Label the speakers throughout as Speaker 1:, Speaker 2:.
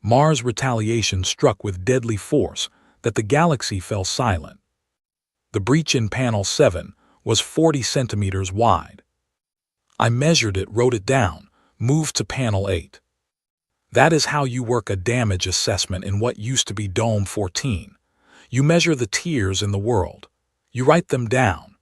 Speaker 1: Mars' retaliation struck with deadly force that the galaxy fell silent. The breach in Panel 7 was 40 centimeters wide. I measured it, wrote it down, moved to Panel 8. That is how you work a damage assessment in what used to be Dome 14. You measure the tiers in the world. You write them down.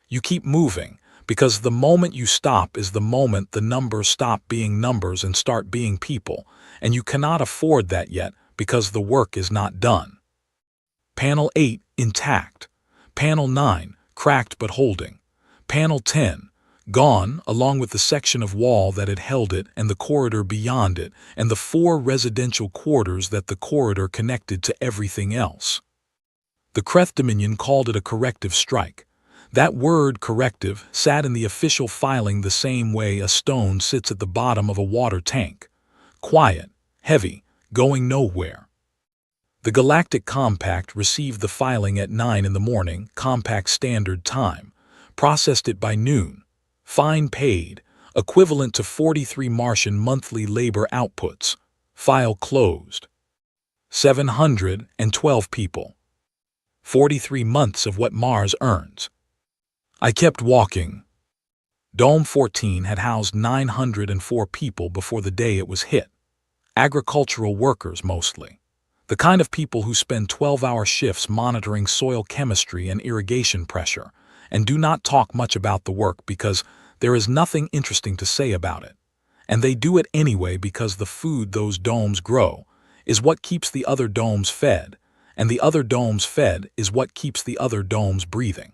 Speaker 1: You keep moving, because the moment you stop is the moment the numbers stop being numbers and start being people, and you cannot afford that yet because the work is not done. Panel 8, intact. Panel 9, cracked but holding. Panel 10, gone, along with the section of wall that had held it and the corridor beyond it and the 4 residential quarters that the corridor connected to everything else. The Kreth Dominion called it a corrective strike. That word, corrective, sat in the official filing the same way a stone sits at the bottom of a water tank. Quiet, heavy, going nowhere. The Galactic Compact received the filing at 9 in the morning, Compact Standard Time, processed it by noon. Fine paid, equivalent to 43 Martian monthly labor outputs. File closed. 712 people. 43 months of what Mars earns. I kept walking. Dome 14 had housed 904 people before the day it was hit. Agricultural workers mostly. The kind of people who spend 12-hour shifts monitoring soil chemistry and irrigation pressure, and do not talk much about the work because there is nothing interesting to say about it. And they do it anyway because the food those domes grow is what keeps the other domes fed, and the other domes fed is what keeps the other domes breathing.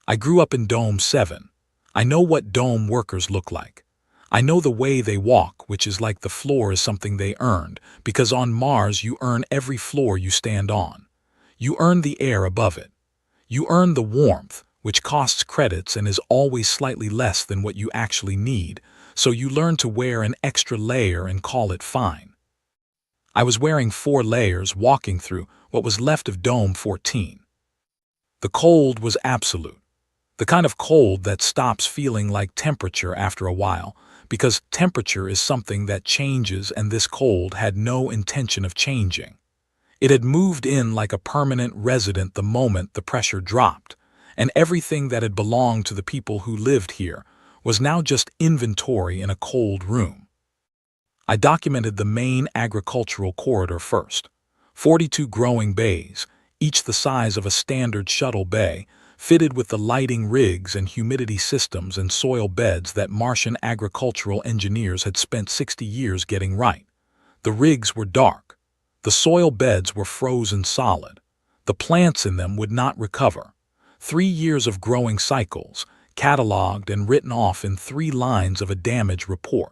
Speaker 1: I grew up in Dome 7. I know what dome workers look like. I know the way they walk, which is like the floor is something they earned, because on Mars you earn every floor you stand on. You earn the air above it. You earn the warmth, which costs credits and is always slightly less than what you actually need, so you learn to wear an extra layer and call it fine. I was wearing 4 layers walking through what was left of Dome 14. The cold was absolute. The kind of cold that stops feeling like temperature after a while, because temperature is something that changes and this cold had no intention of changing. It had moved in like a permanent resident the moment the pressure dropped, and everything that had belonged to the people who lived here was now just inventory in a cold room. I documented the main agricultural corridor first. 42 growing bays, each the size of a standard shuttle bay, fitted with the lighting rigs and humidity systems and soil beds that Martian agricultural engineers had spent 60 years getting right. The rigs were dark. The soil beds were frozen solid. The plants in them would not recover. 3 years of growing cycles, cataloged and written off in 3 lines of a damage report.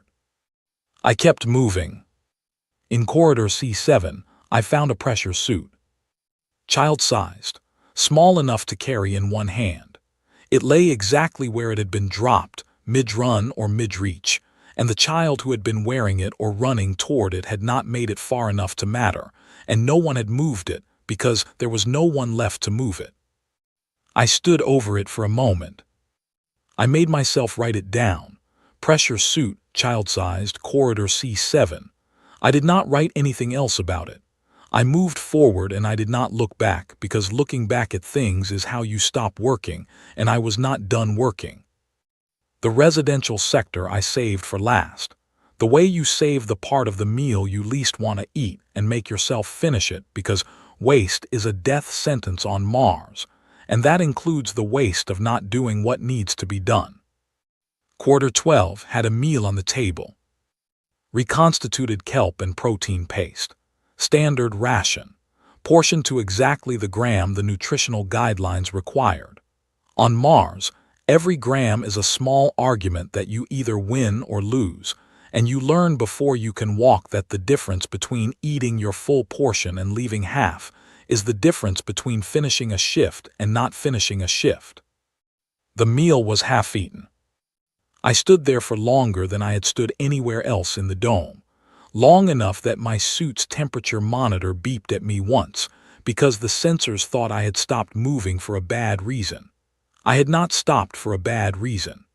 Speaker 1: I kept moving. In Corridor C7, I found a pressure suit. Child-sized. Small enough to carry in one hand. It lay exactly where it had been dropped, mid-run or mid-reach, and the child who had been wearing it or running toward it had not made it far enough to matter, and no one had moved it because there was no one left to move it. I stood over it for a moment. I made myself write it down. Pressure suit, child-sized, Corridor C7. I did not write anything else about it. I moved forward and I did not look back because looking back at things is how you stop working, and I was not done working. The residential sector I saved for last. The way you save the part of the meal you least want to eat and make yourself finish it because waste is a death sentence on Mars, and that includes the waste of not doing what needs to be done. Quarter 12 had a meal on the table. Reconstituted kelp and protein paste. Standard ration, portioned to exactly the gram the nutritional guidelines required. On Mars, every gram is a small argument that you either win or lose, and you learn before you can walk that the difference between eating your full portion and leaving half is the difference between finishing a shift and not finishing a shift. The meal was half-eaten. I stood there for longer than I had stood anywhere else in the dome. Long enough that my suit's temperature monitor beeped at me once, because the sensors thought I had stopped moving for a bad reason. I had not stopped for a bad reason.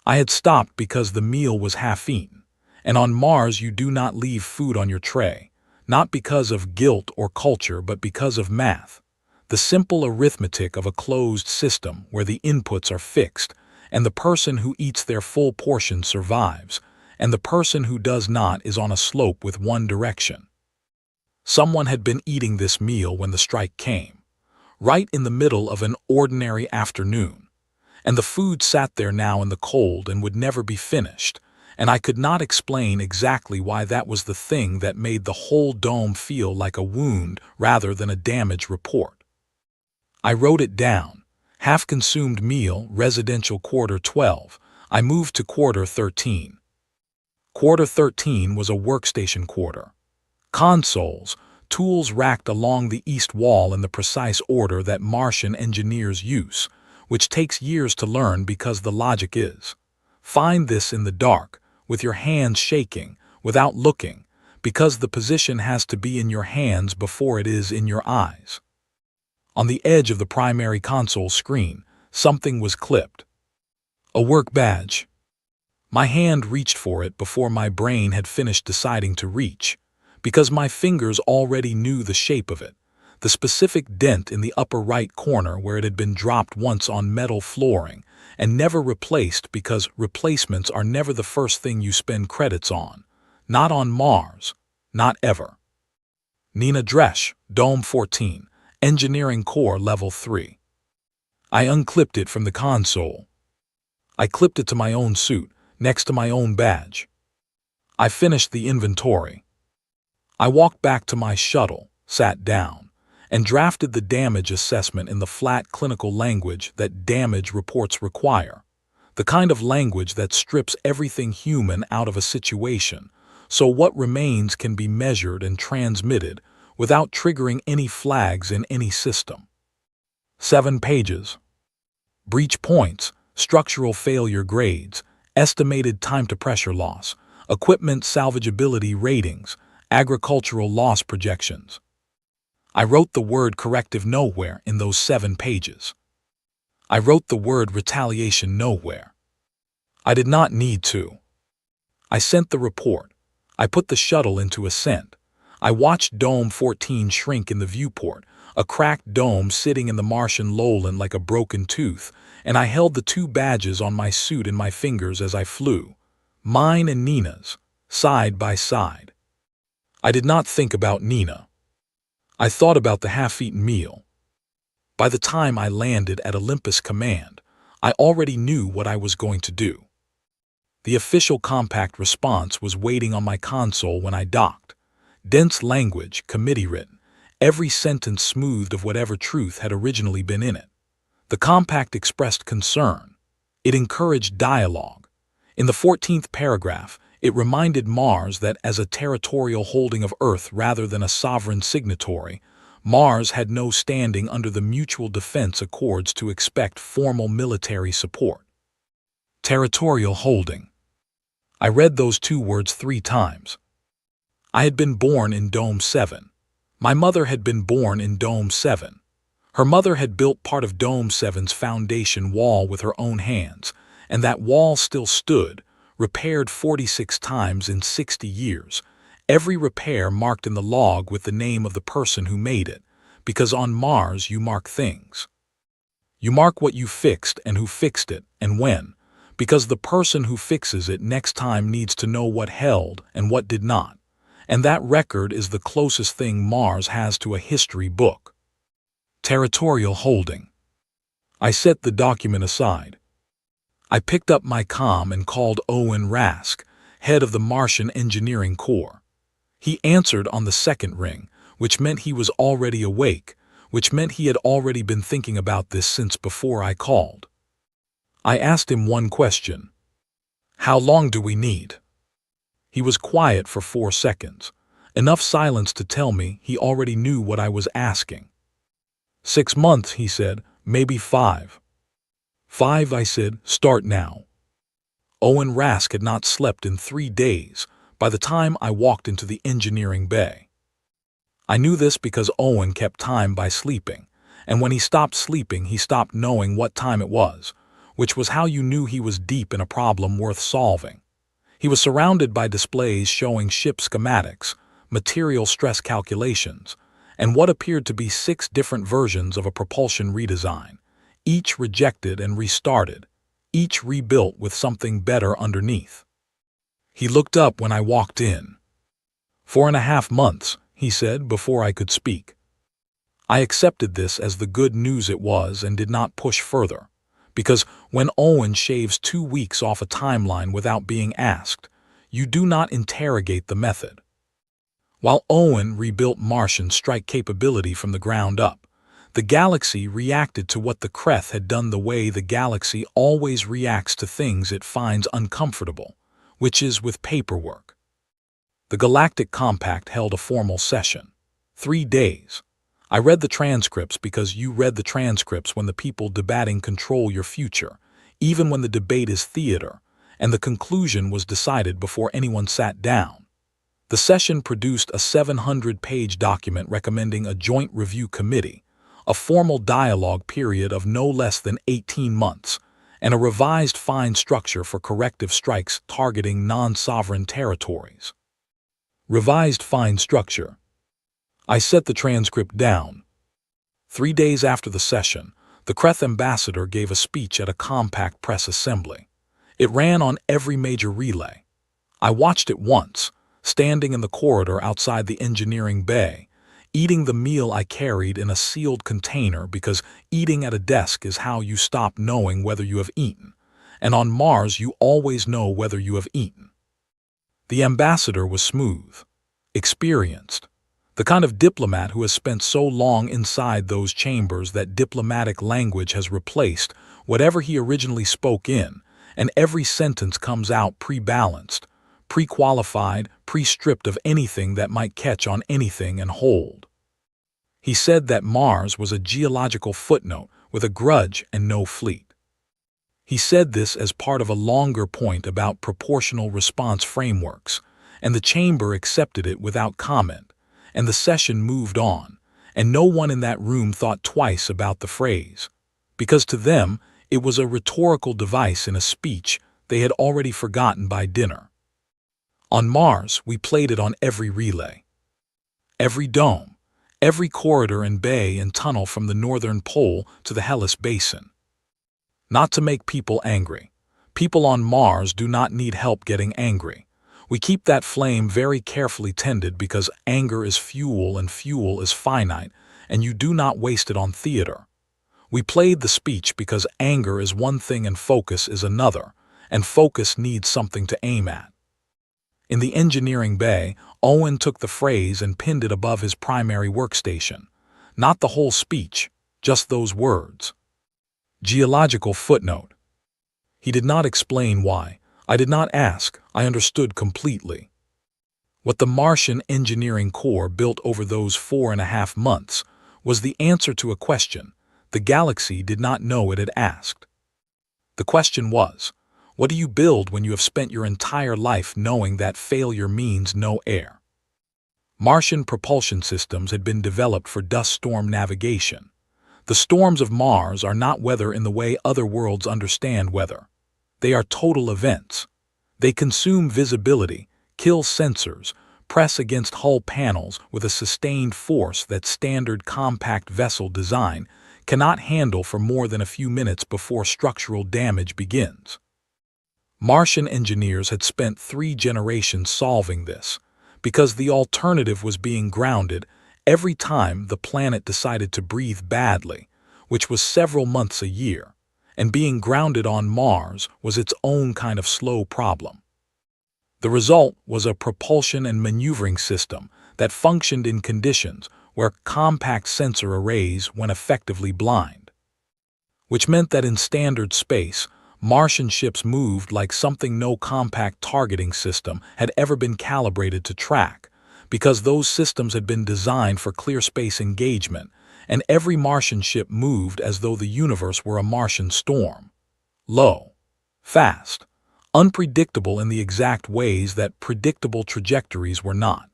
Speaker 1: I had stopped because the meal was half-eaten, And on Mars you do not leave food on your tray, not because of guilt or culture but because of math. The simple arithmetic of a closed system where the inputs are fixed, and the person who eats their full portion survives, and the person who does not is on a slope with one direction. Someone had been eating this meal when the strike came, right in the middle of an ordinary afternoon, and the food sat there now in the cold and would never be finished, and I could not explain exactly why that was the thing that made the whole dome feel like a wound rather than a damage report. I wrote it down. Half-consumed meal, residential quarter 12. I moved to quarter 13. Quarter 13 was a workstation quarter. Consoles, tools racked along the east wall in the precise order that Martian engineers use, which takes years to learn because the logic is: find this in the dark, with your hands shaking, without looking, because the position has to be in your hands before it is in your eyes. On the edge of the primary console screen, something was clipped. A work badge. My hand reached for it before my brain had finished deciding to reach, because my fingers already knew the shape of it, the specific dent in the upper right corner where it had been dropped once on metal flooring and never replaced, because replacements are never the first thing you spend credits on. Not on Mars. Not ever. Nina Dresch, Dome 14, Engineering Core Level 3. I unclipped it from the console. I clipped it to my own suit, next to my own badge. I finished the inventory. I walked back to my shuttle, sat down, and drafted the damage assessment in the flat clinical language that damage reports require, the kind of language that strips everything human out of a situation, so what remains can be measured and transmitted without triggering any flags in any system. 7 pages. Breach points, structural failure grades, estimated time to pressure loss, equipment salvageability ratings, agricultural loss projections. I wrote the word corrective nowhere in those 7 pages. I wrote the word retaliation nowhere. I did not need to. I sent the report. I put the shuttle into ascent. I watched Dome 14 shrink in the viewport, a cracked dome sitting in the Martian lowland like a broken tooth, and I held the 2 badges on my suit in my fingers as I flew, mine and Nina's, side by side. I did not think about Nina. I thought about the half-eaten meal. By the time I landed at Olympus Command, I already knew what I was going to do. The official compact response was waiting on my console when I docked. Dense language, committee written, every sentence smoothed of whatever truth had originally been in it. The compact expressed concern. It encouraged dialogue. In the 14th paragraph, it reminded Mars that as a territorial holding of Earth rather than a sovereign signatory, Mars had no standing under the Mutual Defense Accords to expect formal military support. Territorial holding. I read those 2 words 3 times. I had been born in Dome 7. My mother had been born in Dome 7. Her mother had built part of Dome 7's foundation wall with her own hands, and that wall still stood, repaired 46 times in 60 years, every repair marked in the log with the name of the person who made it, because on Mars you mark things. You mark what you fixed and who fixed it and when, because the person who fixes it next time needs to know what held and what did not, and that record is the closest thing Mars has to a history book. Territorial holding. I set the document aside. I picked up my comm and called Owen Rask, head of the Martian Engineering Corps. He answered on the second ring, which meant he was already awake, which meant he had already been thinking about this since before I called. I asked him one question. How long do we need? He was quiet for 4 seconds, enough silence to tell me he already knew what I was asking. 6 months, he said, maybe 5. 5, I said, start now. Owen Rask had not slept in 3 days by the time I walked into the engineering bay. I knew this because Owen kept time by sleeping, and when he stopped sleeping he stopped knowing what time it was, which was how you knew he was deep in a problem worth solving. He was surrounded by displays showing ship schematics, material stress calculations, and what appeared to be 6 different versions of a propulsion redesign, each rejected and restarted, each rebuilt with something better underneath. He looked up when I walked in. 4.5 months, he said before I could speak. I accepted this as the good news it was and did not push further, because when Owen shaves 2 weeks off a timeline without being asked, you do not interrogate the method. While Owen rebuilt Martian strike capability from the ground up, the galaxy reacted to what the Kreth had done the way the galaxy always reacts to things it finds uncomfortable, which is with paperwork. The Galactic Compact held a formal session. 3 days. I read the transcripts because you read the transcripts when the people debating control your future, even when the debate is theater, and the conclusion was decided before anyone sat down. The session produced a 700-page document recommending a joint review committee, a formal dialogue period of no less than 18 months, and a revised fine structure for corrective strikes targeting non-sovereign territories. Revised fine structure. I set the transcript down. 3 days after the session, the Kreth ambassador gave a speech at a compact press assembly. It ran on every major relay. I watched it once, standing in the corridor outside the engineering bay, eating the meal I carried in a sealed container because eating at a desk is how you stop knowing whether you have eaten, and on Mars you always know whether you have eaten. The ambassador was smooth, experienced, the kind of diplomat who has spent so long inside those chambers that diplomatic language has replaced whatever he originally spoke in, and every sentence comes out pre-balanced, pre-qualified, pre-stripped of anything that might catch on anything and hold. He said that Mars was a geological footnote with a grudge and no fleet. He said this as part of a longer point about proportional response frameworks, and the chamber accepted it without comment, and the session moved on, and no one in that room thought twice about the phrase, because to them it was a rhetorical device in a speech they had already forgotten by dinner. On Mars, we played it on every relay, every dome, every corridor and bay and tunnel from the northern pole to the Hellas Basin. Not to make people angry. People on Mars do not need help getting angry. We keep that flame very carefully tended because anger is fuel and fuel is finite, and you do not waste it on theater. We played the speech because anger is one thing and focus is another, and focus needs something to aim at. In the engineering bay, Owen took the phrase and pinned it above his primary workstation. Not the whole speech, just those words. Geological footnote. He did not explain why. I did not ask. I understood completely. What the Martian Engineering Corps built over those 4.5 months was the answer to a question the galaxy did not know it had asked. The question was, what do you build when you have spent your entire life knowing that failure means no air? Martian propulsion systems had been developed for dust storm navigation. The storms of Mars are not weather in the way other worlds understand weather. They are total events. They consume visibility, kill sensors, press against hull panels with a sustained force that standard compact vessel design cannot handle for more than a few minutes before structural damage begins. Martian engineers had spent 3 generations solving this, because the alternative was being grounded every time the planet decided to breathe badly, which was several months a year, and being grounded on Mars was its own kind of slow problem. The result was a propulsion and maneuvering system that functioned in conditions where compact sensor arrays went effectively blind, which meant that in standard space, Martian ships moved like something no compact targeting system had ever been calibrated to track, because those systems had been designed for clear space engagement, and every Martian ship moved as though the universe were a Martian storm. Low, fast, unpredictable in the exact ways that predictable trajectories were not.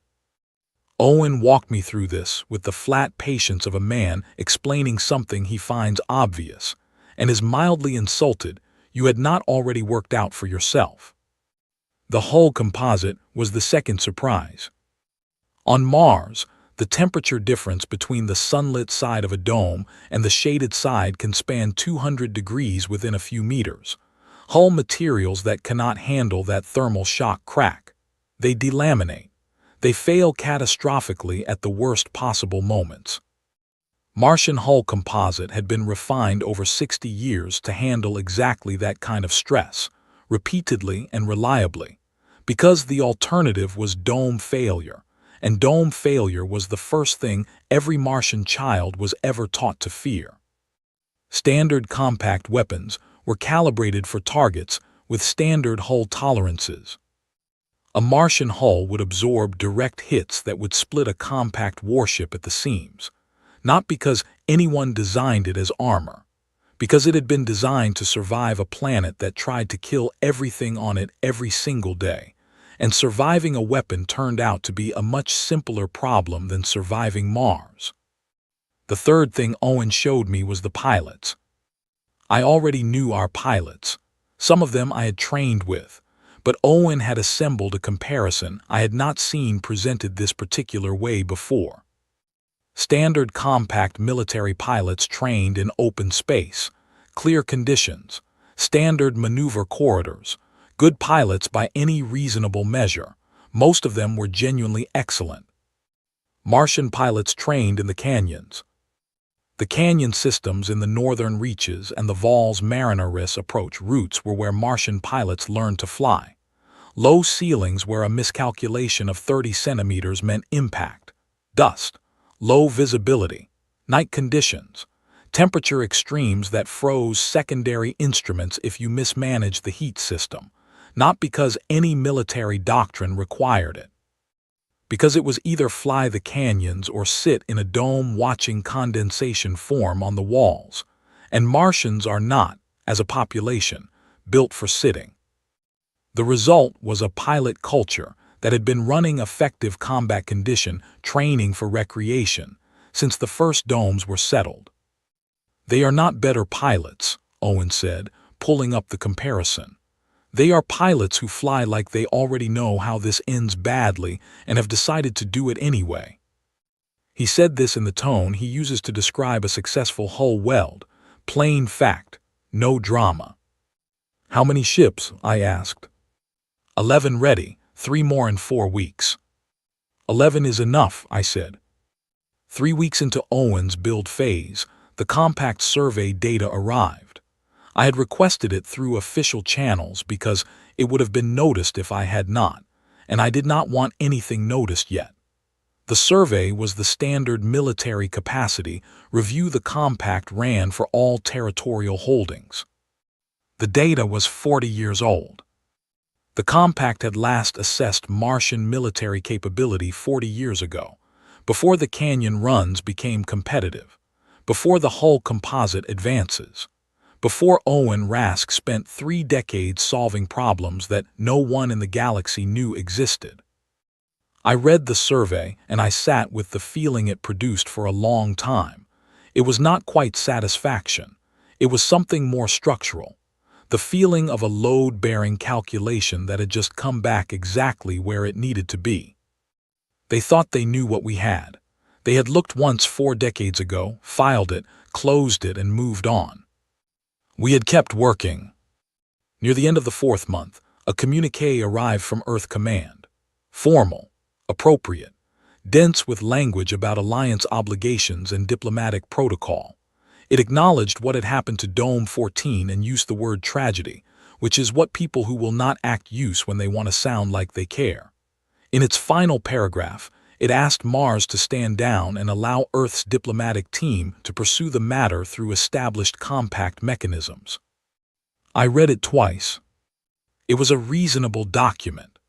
Speaker 1: Owen walked me through this with the flat patience of a man explaining something he finds obvious, and is mildly insulted you had not already worked out for yourself. The hull composite was the second surprise. On Mars, the temperature difference between the sunlit side of a dome and the shaded side can span 200 degrees within a few meters. Hull materials that cannot handle that thermal shock crack. They delaminate. They fail catastrophically at the worst possible moments. Martian hull composite had been refined over 60 years to handle exactly that kind of stress, repeatedly and reliably, because the alternative was dome failure, and dome failure was the first thing every Martian child was ever taught to fear. Standard compact weapons were calibrated for targets with standard hull tolerances. A Martian hull would absorb direct hits that would split a compact warship at the seams, not because anyone designed it as armor, because it had been designed to survive a planet that tried to kill everything on it every single day, and surviving a weapon turned out to be a much simpler problem than surviving Mars. The third thing Owen showed me was the pilots. I already knew our pilots. Some of them I had trained with, but Owen had assembled a comparison I had not seen presented this particular way before. Standard compact military pilots trained in open space, clear conditions, standard maneuver corridors, good pilots by any reasonable measure. Most of them were genuinely excellent. Martian pilots trained in the canyons. The canyon systems in the northern reaches and the Valles Marineris approach routes were where Martian pilots learned to fly. Low ceilings where a miscalculation of 30 centimeters meant impact, dust, low visibility, night conditions, temperature extremes that froze secondary instruments if you mismanaged the heat system, not because any military doctrine required it. Because it was either fly the canyons or sit in a dome watching condensation form on the walls, and Martians are not, as a population, built for sitting. The result was a pilot culture that had been running effective combat condition training for recreation since the first domes were settled. They are not better pilots, Owen said, pulling up the comparison. They are pilots who fly like they already know how this ends badly and have decided to do it anyway. He said this in the tone he uses to describe a successful hull weld, plain fact, no drama. How many ships? I asked. 11 ready, 3 more in 4 weeks. 11 is enough, I said. 3 weeks into Owen's build phase, the compact survey data arrived. I had requested it through official channels because it would have been noticed if I had not, and I did not want anything noticed yet. The survey was the standard military capacity review the compact ran for all territorial holdings. The data was 40 years old. The compact had last assessed Martian military capability 40 years ago, before the canyon runs became competitive, before the hull composite advances, before Owen Rask spent 3 decades solving problems that no one in the galaxy knew existed. I read the survey and I sat with the feeling it produced for a long time. It was not quite satisfaction. It was something more structural. The feeling of a load-bearing calculation that had just come back exactly where it needed to be. They thought they knew what we had. They had looked once 4 decades ago, filed it, closed it, and moved on. We had kept working. Near the end of the 4th month, a communiqué arrived from Earth Command. Formal, appropriate, dense with language about alliance obligations and diplomatic protocol. It acknowledged what had happened to Dome 14 and used the word tragedy, which is what people who will not act use when they want to sound like they care. In its final paragraph, it asked Mars to stand down and allow Earth's diplomatic team to pursue the matter through established compact mechanisms. I read it twice. It was a reasonable document,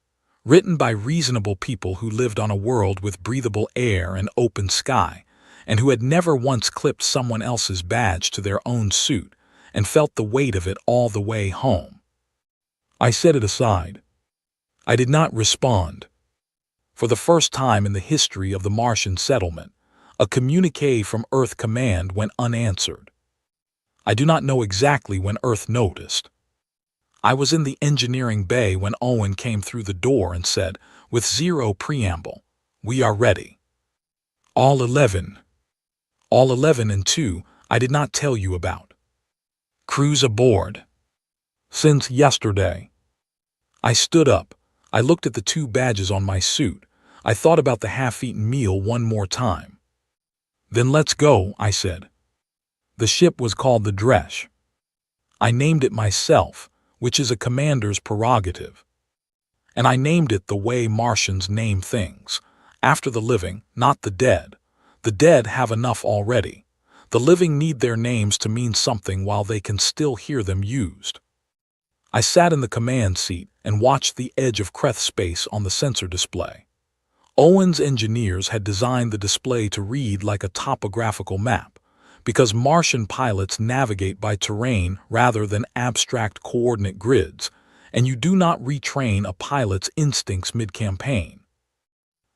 Speaker 1: written by reasonable people who lived on a world with breathable air and open sky, and who had never once clipped someone else's badge to their own suit and felt the weight of it all the way home. I set it aside. I did not respond. For the first time in the history of the Martian settlement, a communiqué from Earth Command went unanswered. I do not know exactly when Earth noticed. I was in the engineering bay when Owen came through the door and said, with zero preamble, "We are ready." All 11. All 11 and 2 I did not tell you about. Crews aboard. Since yesterday. I stood up. I looked at the 2 badges on my suit. I thought about the half-eaten meal one more time. Then let's go, I said. The ship was called the Dresch. I named it myself, which is a commander's prerogative. And I named it the way Martians name things, after the living, not the dead. The dead have enough already. The living need their names to mean something while they can still hear them used. I sat in the command seat and watched the edge of Kreth space on the sensor display. Owen's engineers had designed the display to read like a topographical map, because Martian pilots navigate by terrain rather than abstract coordinate grids, and you do not retrain a pilot's instincts mid-campaign.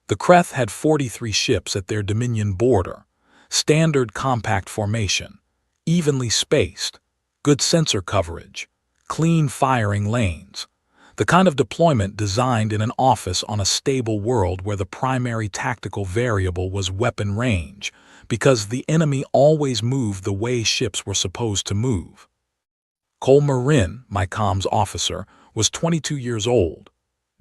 Speaker 1: The Kreth had 43 ships at their Dominion border, standard compact formation, evenly spaced, good sensor coverage, clean firing lanes, the kind of deployment designed in an office on a stable world where the primary tactical variable was weapon range, because the enemy always moved the way ships were supposed to move. Cole Marin, my comms officer, was 22 years old,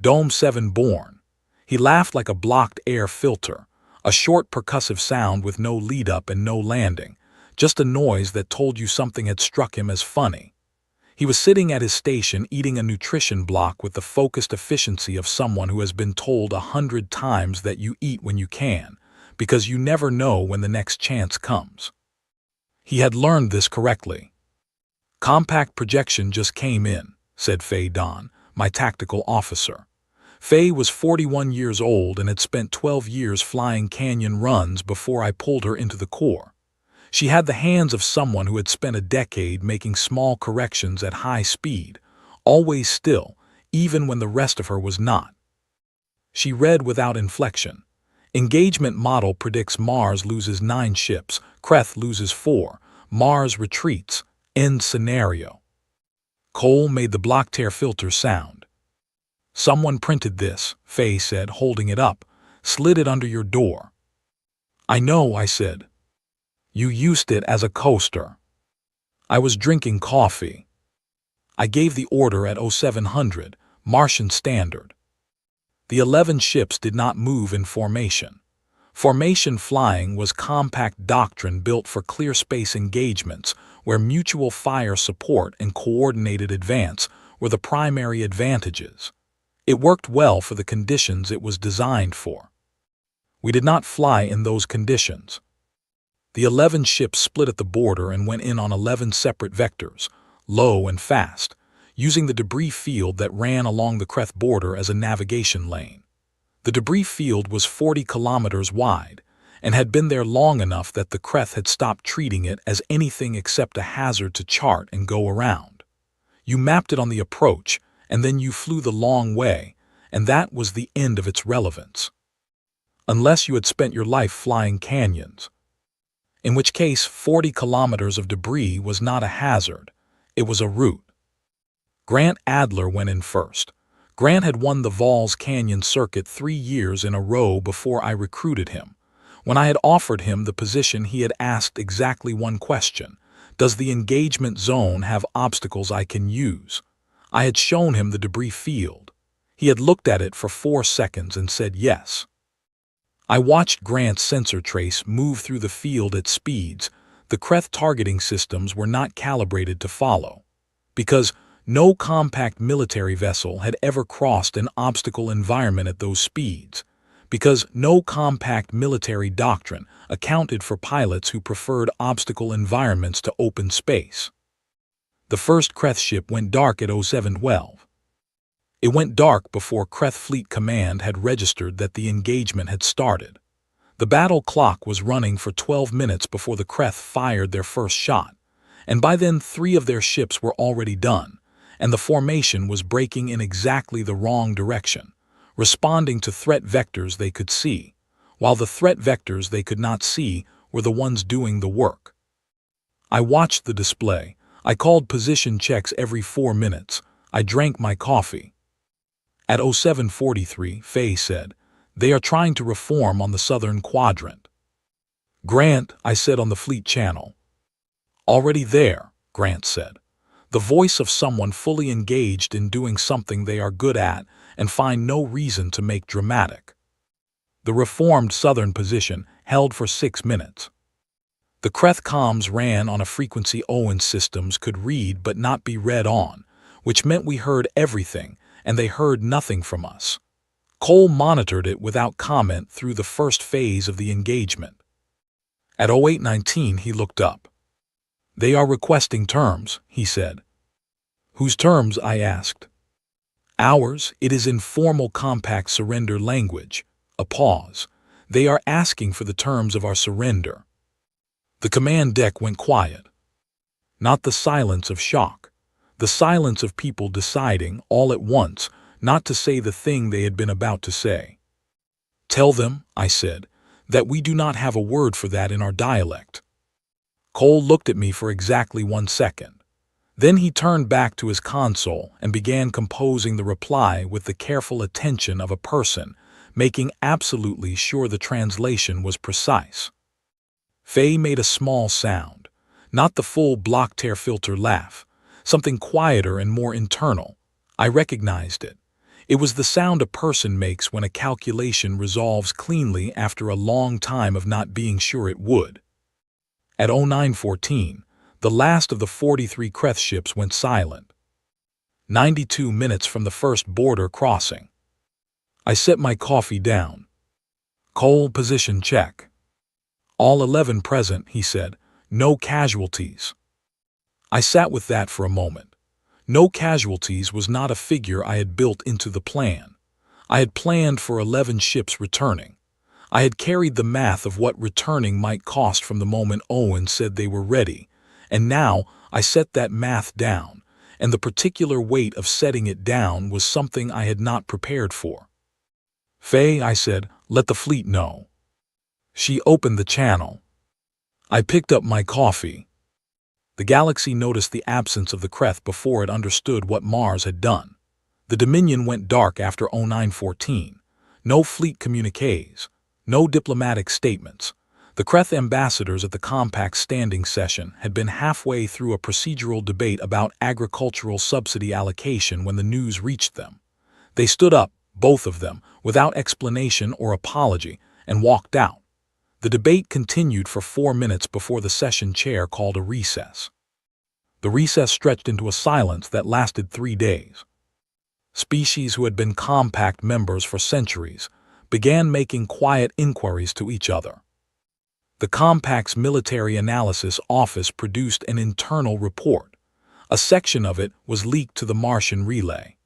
Speaker 1: Dome 7 born. He laughed like a blocked air filter, a short percussive sound with no lead-up and no landing, just a noise that told you something had struck him as funny. He was sitting at his station eating a nutrition block with the focused efficiency of someone who has been told 100 times that you eat when you can, because you never know when the next chance comes. He had learned this correctly. Compact projection just came in, said Faye Don, my tactical officer. Faye was 41 years old and had spent 12 years flying canyon runs before I pulled her into the Corps. She had the hands of someone who had spent a decade making small corrections at high speed, always still, even when the rest of her was not. She read without inflection. Engagement model predicts Mars loses 9 ships, Kreth loses 4, Mars retreats, end scenario. Cole made the block tear filter sound. Someone printed this, Faye said, holding it up, slid it under your door. I know, I said. You used it as a coaster. I was drinking coffee. I gave the order at 0700, Martian Standard. The 11 ships did not move in formation. Formation flying was compact doctrine built for clear space engagements where mutual fire support and coordinated advance were the primary advantages. It worked well for the conditions it was designed for. We did not fly in those conditions. The 11 ships split at the border and went in on 11 separate vectors, low and fast, using the debris field that ran along the Kreth border as a navigation lane. The debris field was 40 kilometers wide and had been there long enough that the Kreth had stopped treating it as anything except a hazard to chart and go around. You mapped it on the approach, and then you flew the long way, and that was the end of its relevance. Unless you had spent your life flying canyons. In which case 40 kilometers of debris was not a hazard, it was a route. Grant Adler went in first. Grant had won the Valls Canyon circuit 3 years in a row before I recruited him. When I had offered him the position, he had asked exactly one question: does the engagement zone have obstacles I can use? I had shown him the debris field. He had looked at it for 4 seconds and said yes. I watched Grant's sensor trace move through the field at speeds the Kreth targeting systems were not calibrated to follow, because no compact military vessel had ever crossed an obstacle environment at those speeds, because no compact military doctrine accounted for pilots who preferred obstacle environments to open space. The first Kreth ship went dark at 0712. It went dark before Kreth Fleet Command had registered that the engagement had started. The battle clock was running for 12 minutes before the Kreth fired their first shot, and by then 3 of their ships were already done, and the formation was breaking in exactly the wrong direction, responding to threat vectors they could see, while the threat vectors they could not see were the ones doing the work. I watched the display. I called position checks every 4 minutes. I drank my coffee. At 07:43, Faye said, "They are trying to reform on the southern quadrant." "Grant," I said on the Fleet Channel. "Already there," Grant said, the voice of someone fully engaged in doing something they are good at and find no reason to make dramatic. The reformed southern position held for 6 minutes. The Creth comms ran on a frequency Owen's systems could read but not be read on, which meant we heard everything and they heard nothing from us. Cole monitored it without comment through the first phase of the engagement. At 08:19 he looked up. "They are requesting terms," he said. "Whose terms?" I asked. "Ours. It is in formal compact surrender language." A pause. "They are asking for the terms of our surrender." The command deck went quiet. Not the silence of shock. The silence of people deciding, all at once, not to say the thing they had been about to say. "Tell them," I said, "that we do not have a word for that in our dialect." Cole looked at me for exactly 1 second. Then he turned back to his console and began composing the reply with the careful attention of a person, making absolutely sure the translation was precise. Faye made a small sound, not the full Blocktair filter laugh, something quieter and more internal. I recognized it. It was the sound a person makes when a calculation resolves cleanly after a long time of not being sure it would. At 09:14, the last of the 43 Creth ships went silent. 92 minutes from the first border crossing. I set my coffee down. "Cole, position check." "All 11 present," he said. "No casualties." I sat with that for a moment. No casualties was not a figure I had built into the plan. I had planned for 11 ships returning. I had carried the math of what returning might cost from the moment Owen said they were ready, and now I set that math down, and the particular weight of setting it down was something I had not prepared for. "Faye," I said, "let the fleet know." She opened the channel. I picked up my coffee. The galaxy noticed the absence of the Creth before it understood what Mars had done. The Dominion went dark after 09:14. No fleet communiques. No diplomatic statements. The Creth ambassadors at the Compact standing session had been halfway through a procedural debate about agricultural subsidy allocation when the news reached them. They stood up, both of them, without explanation or apology, and walked out. The debate continued for 4 minutes before the session chair called a recess. The recess stretched into a silence that lasted 3 days. Species who had been Compact members for centuries began making quiet inquiries to each other. The Compact's Military Analysis Office produced an internal report. A section of it was leaked to the Martian Relay.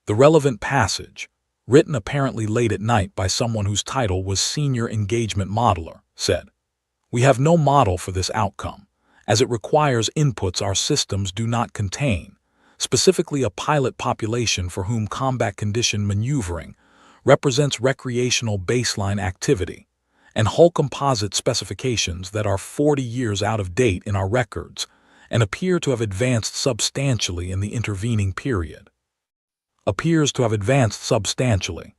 Speaker 1: The relevant passage, written apparently late at night by someone whose title was Senior Engagement Modeler, said, "We have no model for this outcome, as it requires inputs our systems do not contain, specifically a pilot population for whom combat condition maneuvering represents recreational baseline activity, and hull composite specifications that are 40 years out of date in our records and appear to have advanced substantially in the intervening period." Appears to have advanced substantially.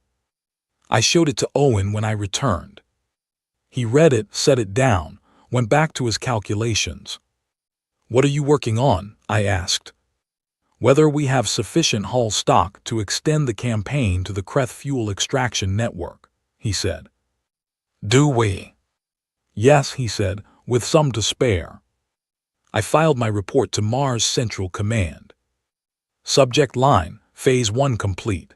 Speaker 1: I showed it to Owen when I returned. He read it, set it down, went back to his calculations. "What are you working on?" I asked. "Whether we have sufficient hull stock to extend the campaign to the Creth fuel extraction network," he said. "Do we?" "Yes," he said, "with some to spare." I filed my report to Mars Central Command. Subject line, Phase 1 complete.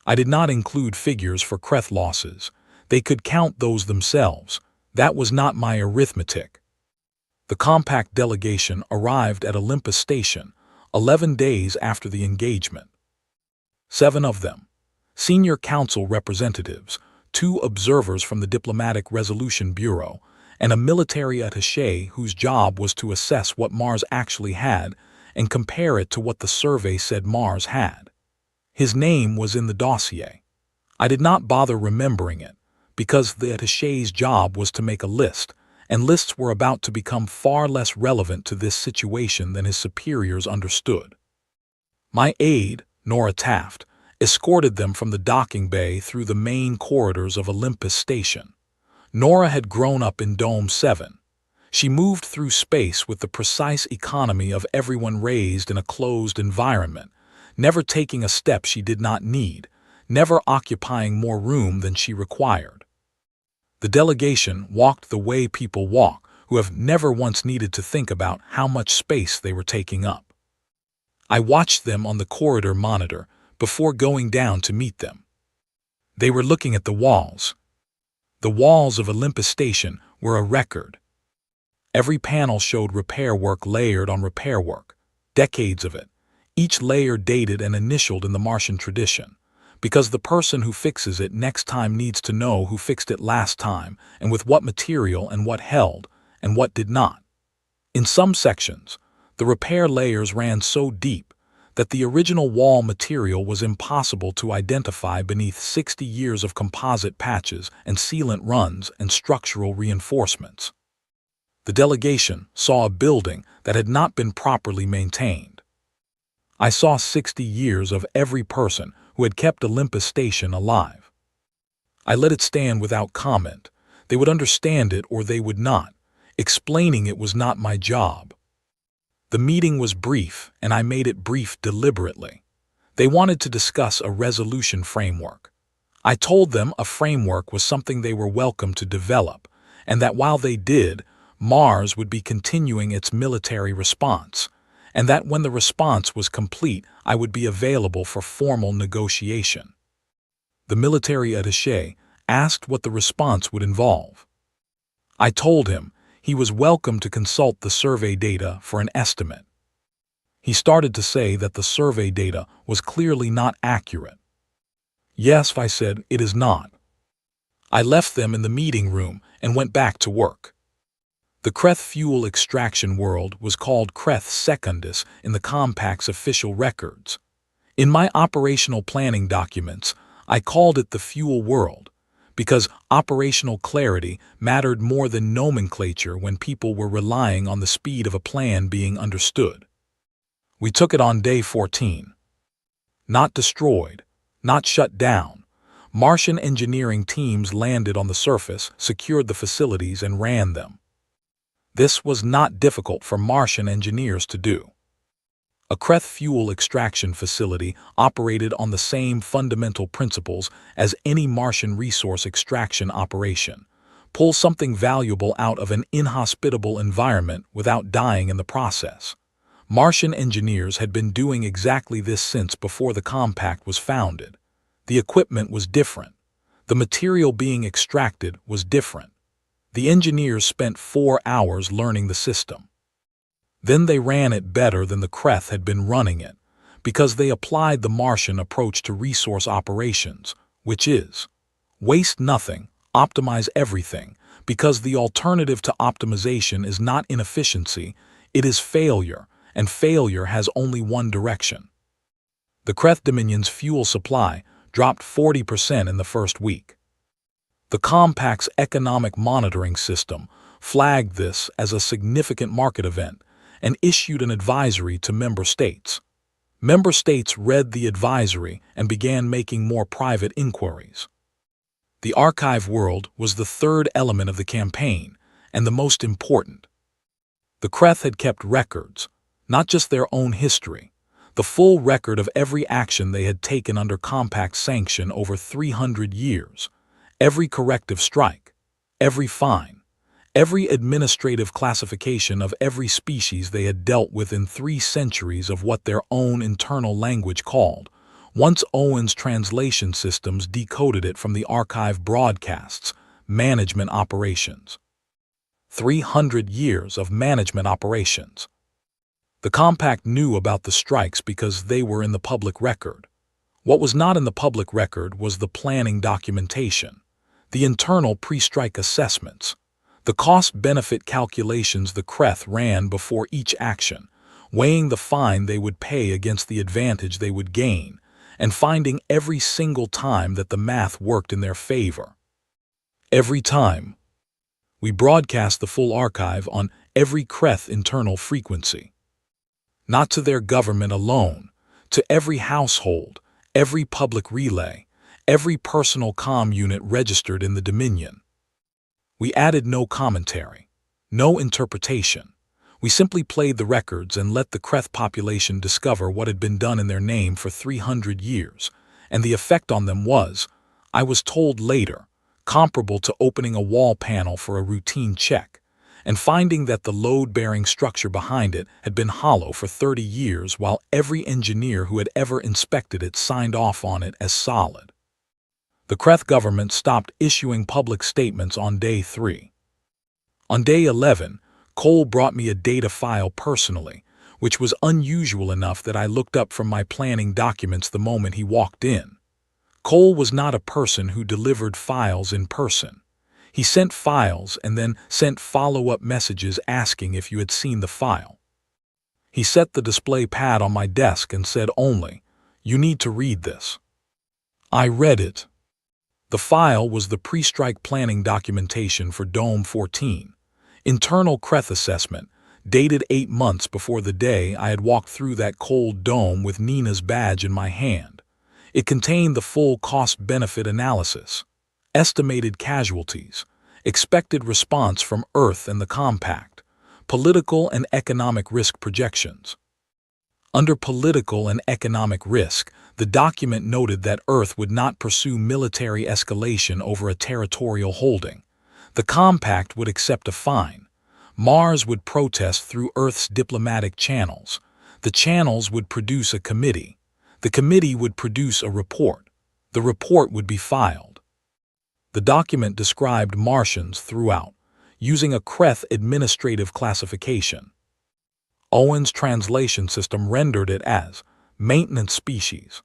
Speaker 1: I did not include figures for Creth losses. They could count those themselves. That was not my arithmetic. The Compact delegation arrived at Olympus Station 11 days after the engagement. 7 of them, senior council representatives, 2 observers from the Diplomatic Resolution Bureau, and a military attaché whose job was to assess what Mars actually had and compare it to what the survey said Mars had. His name was in the dossier. I did not bother remembering it, because the attaché's job was to make a list, and lists were about to become far less relevant to this situation than his superiors understood. My aide, Nora Taft, escorted them from the docking bay through the main corridors of Olympus Station. Nora had grown up in Dome 7. She moved through space with the precise economy of everyone raised in a closed environment, never taking a step she did not need, never occupying more room than she required. The delegation walked the way people walk who have never once needed to think about how much space they were taking up. I watched them on the corridor monitor before going down to meet them. They were looking at the walls. The walls of Olympus Station were a record. Every panel showed repair work layered on repair work, decades of it, each layer dated and initialed in the Martian tradition, because the person who fixes it next time needs to know who fixed it last time and with what material and what held and what did not. In some sections, the repair layers ran so deep that the original wall material was impossible to identify beneath 60 years of composite patches and sealant runs and structural reinforcements. The delegation saw a building that had not been properly maintained. I saw 60 years of every person who had kept Olympus Station alive. I let it stand without comment. They would understand it or they would not. Explaining it was not my job. The meeting was brief, and I made it brief deliberately. They wanted to discuss a resolution framework. I told them a framework was something they were welcome to develop, and that while they did, Mars would be continuing its military response, and that when the response was complete, I would be available for formal negotiation. The military attaché asked what the response would involve. I told him he was welcome to consult the survey data for an estimate. He started to say that the survey data was clearly not accurate. Yes, I said, it is not. I left them in the meeting room and went back to work. The Kreth fuel extraction world was called Kreth Secundus in the Compact's official records. In my operational planning documents, I called it the fuel world, because operational clarity mattered more than nomenclature when people were relying on the speed of a plan being understood. We took it on day 14. Not destroyed, not shut down. Martian engineering teams landed on the surface, secured the facilities, and ran them. This was not difficult for Martian engineers to do. A Kreth fuel extraction facility operated on the same fundamental principles as any Martian resource extraction operation. Pull something valuable out of an inhospitable environment without dying in the process. Martian engineers had been doing exactly this since before the Compact was founded. The equipment was different. The material being extracted was different. The engineers spent 4 hours learning the system. Then they ran it better than the Kreth had been running it, because they applied the Martian approach to resource operations, which is waste nothing, optimize everything, because the alternative to optimization is not inefficiency, it is failure, and failure has only one direction. The Kreth Dominion's fuel supply dropped 40% in the first week. The Compact's economic monitoring system flagged this as a significant market event and issued an advisory to member states. Member states read the advisory and began making more private inquiries. The archive world was the third element of the campaign and the most important. The Kreth had kept records, not just their own history, the full record of every action they had taken under Compact sanction over 300 years, every corrective strike, every fine, every administrative classification of every species they had dealt with in 3 centuries of what their own internal language called. Once Owen's translation systems decoded it from the archive broadcasts, management operations. 300 years of management operations. The Compact knew about the strikes because they were in the public record. What was not in the public record was the planning documentation, the internal pre-strike assessments, the cost-benefit calculations the Kreth ran before each action, weighing the fine they would pay against the advantage they would gain, and finding every single time that the math worked in their favor. Every time. We broadcast the full archive on every Kreth internal frequency. Not to their government alone, To every household, every public relay, every personal comm unit registered in the Dominion. We added no commentary, no interpretation. We simply played the records and let the Kreth population discover what had been done in their name for 300 years, and the effect on them was, I was told later, comparable to opening a wall panel for a routine check, and finding that the load-bearing structure behind it had been hollow for 30 years while every engineer who had ever inspected it signed off on it as solid. The Kreth government stopped issuing public statements on day 3. On day 11, Cole brought me a data file personally, which was unusual enough that I looked up from my planning documents the moment he walked in. Cole was not a person who delivered files in person. He sent files and then sent follow-up messages asking if you had seen the file. He set the display pad on my desk and said only, "You need to read this." I read it. The file was the pre-strike planning documentation for Dome 14, internal Kreth assessment, dated 8 months before the day I had walked through that cold dome with Nina's badge in my hand. It contained the full cost-benefit analysis, estimated casualties, expected response from Earth and the compact, political and economic risk projections. Under political and economic risk, the document noted that Earth would not pursue military escalation over a territorial holding. The compact would accept a fine. Mars would protest through Earth's diplomatic channels. The channels would produce a committee. The committee would produce a report. The report would be filed. The document described Martians throughout, using a Kreth administrative classification. Owen's translation system rendered it as maintenance species,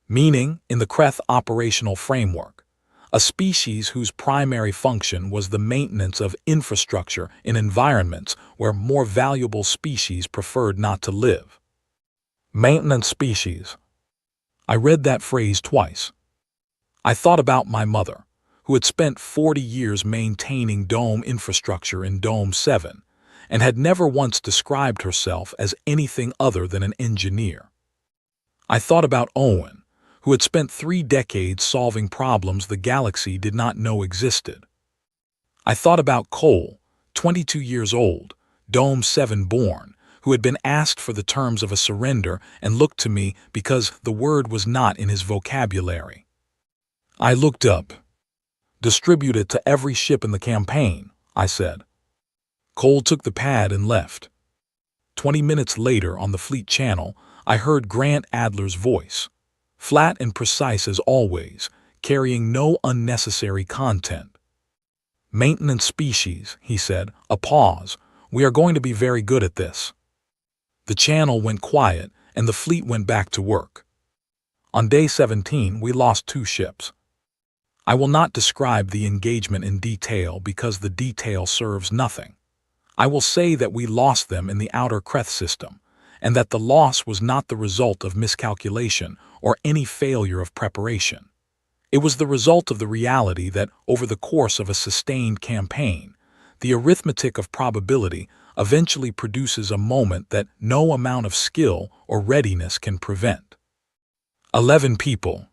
Speaker 1: meaning, in the Kreth operational framework, a species whose primary function was the maintenance of infrastructure in environments where more valuable species preferred not to live. Maintenance species. I read that phrase twice. I thought about my mother, who had spent 40 years maintaining dome infrastructure in Dome 7, and had never once described herself as anything other than an engineer. I thought about Owen, who had spent 3 decades solving problems the galaxy did not know existed. I thought about Cole, 22 years old, Dome 7 born, who had been asked for the terms of a surrender and looked to me because the word was not in his vocabulary. I looked up. "Distribute it to every ship in the campaign," I said. Cole took the pad and left. 20 minutes later on the fleet channel, I heard Grant Adler's voice, flat and precise as always, carrying no unnecessary content. "Maintenance species," he said, a pause. "We are going to be very good at this." The channel went quiet and the fleet went back to work. On day 17, we lost 2 ships. I will not describe the engagement in detail because the detail serves nothing. I will say that we lost them in the outer Kreth system, and that the loss was not the result of miscalculation or any failure of preparation. It was the result of the reality that, over the course of a sustained campaign, the arithmetic of probability eventually produces a moment that no amount of skill or readiness can prevent. 11 people.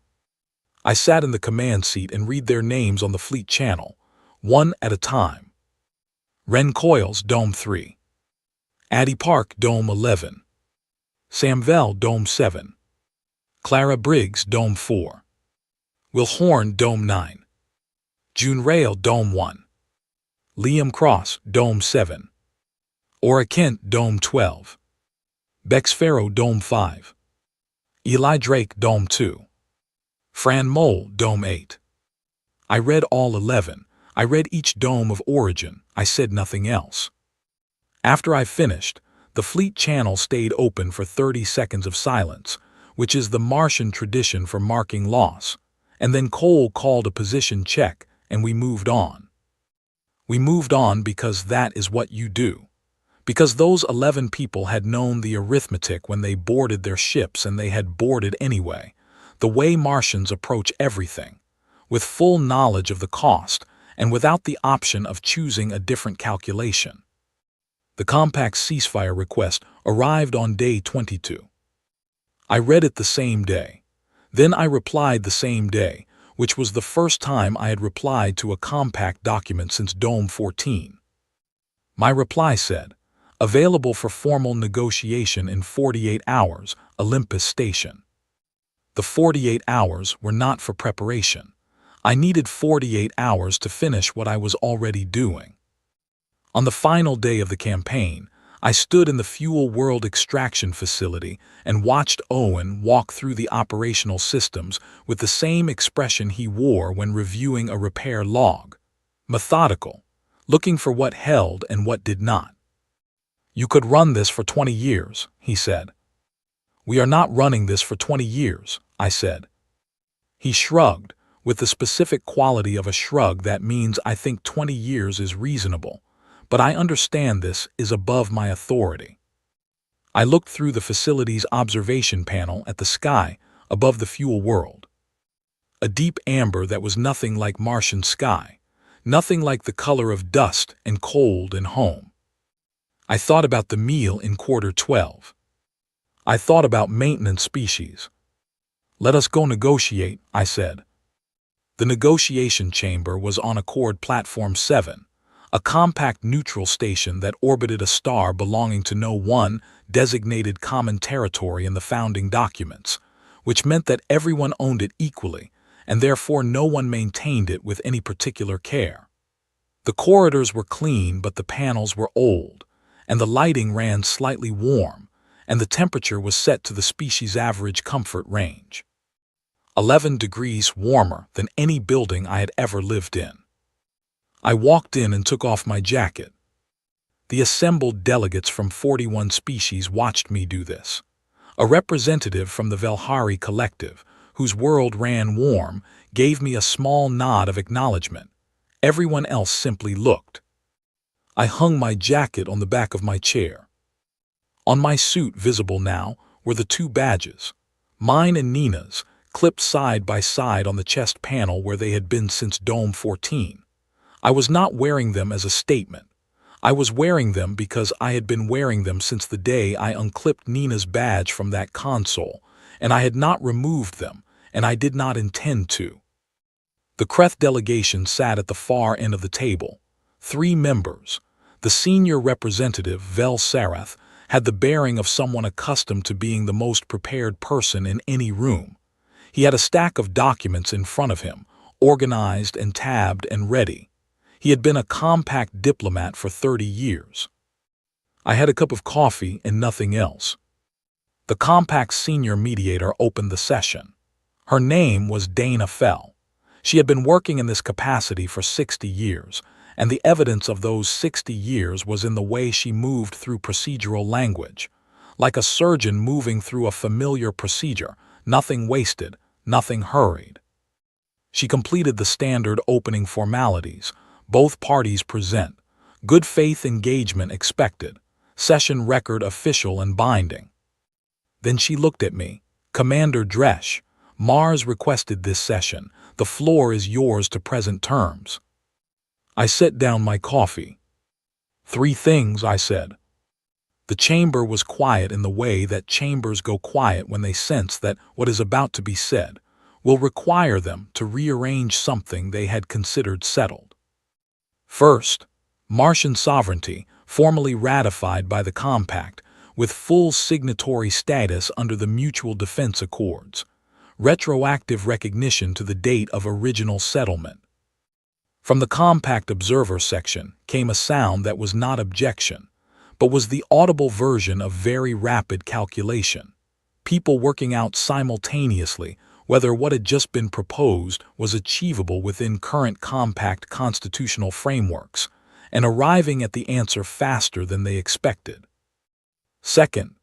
Speaker 1: I sat in the command seat and read their names on the fleet channel, one at a time. Ren Coyles, Dome 3. Addie Park, Dome 11. Sam Vell, Dome 7. Clara Briggs, Dome 4. Will Horn, Dome 9. June Rail, Dome 1. Liam Cross, Dome 7. Ora Kent, Dome 12. Bex Farrow, Dome 5. Eli Drake, Dome 2. Fran Mole, Dome 8. I read all 11. I read each dome of origin. I said nothing else. After I finished, the fleet channel stayed open for 30 seconds of silence, which is the Martian tradition for marking loss, and then Cole called a position check and we moved on. We moved on because that is what you do. Because those 11 people had known the arithmetic when they boarded their ships and they had boarded anyway, the way Martians approach everything, with full knowledge of the cost and without the option of choosing a different calculation. The compact ceasefire request arrived on day 22. I read it the same day. Then I replied the same day, which was the first time I had replied to a compact document since Dome 14. My reply said, "Available for formal negotiation in 48 hours, Olympus Station." The 48 hours were not for preparation. I needed 48 hours to finish what I was already doing. On the final day of the campaign, I stood in the Fuel World extraction facility and watched Owen walk through the operational systems with the same expression he wore when reviewing a repair log. Methodical, looking for what held and what did not. "You could run this for 20 years, he said. "We are not running this for 20 years, I said. He shrugged, with the specific quality of a shrug that means I think 20 years is reasonable, but I understand this is above my authority. I looked through the facility's observation panel at the sky above the Fuel World. A deep amber that was nothing like Martian sky, nothing like the color of dust and cold and home. I thought about the meal in quarter 12. I thought about maintenance species. "Let us go negotiate," I said. The negotiation chamber was on Accord Platform 7, a compact neutral station that orbited a star belonging to no one designated common territory in the founding documents, which meant that everyone owned it equally, and therefore no one maintained it with any particular care. The corridors were clean, but the panels were old, and the lighting ran slightly warm, and the temperature was set to the species' average comfort range. 11 degrees warmer than any building I had ever lived in. I walked in and took off my jacket. The assembled delegates from 41 species watched me do this. A representative from the Velhari Collective, whose world ran warm, gave me a small nod of acknowledgement. Everyone else simply looked. I hung my jacket on the back of my chair. On my suit, visible now, were the two badges, mine and Nina's, clipped side by side on the chest panel where they had been since Dome 14. I was not wearing them as a statement. I was wearing them because I had been wearing them since the day I unclipped Nina's badge from that console, and I had not removed them, and I did not intend to. The Kreth delegation sat at the far end of the table. 3 members. The senior representative, Vel Sarath, had the bearing of someone accustomed to being the most prepared person in any room. He had a stack of documents in front of him, organized and tabbed and ready. He had been a compact diplomat for 30 years. I had a cup of coffee and nothing else. The compact senior mediator opened the session. Her name was Dana Fell. She had been working in this capacity for 60 years, and the evidence of those 60 years was in the way she moved through procedural language. Like a surgeon moving through a familiar procedure, nothing wasted, nothing hurried. She completed the standard opening formalities. Both parties present. Good faith engagement expected. Session record official and binding. Then she looked at me. "Commander Dresch, Mars requested this session. The floor is yours to present terms." I set down my coffee. 3 things, I said. The chamber was quiet in the way that chambers go quiet when they sense that what is about to be said will require them to rearrange something they had considered settled. First, Martian sovereignty, formally ratified by the Compact, with full signatory status under the Mutual Defense Accords. Retroactive recognition to the date of original settlement. From the Compact Observer section came a sound that was not objection, but was the audible version of very rapid calculation. People working out simultaneously whether what had just been proposed was achievable within current Compact constitutional frameworks, and arriving at the answer faster than they expected. Second,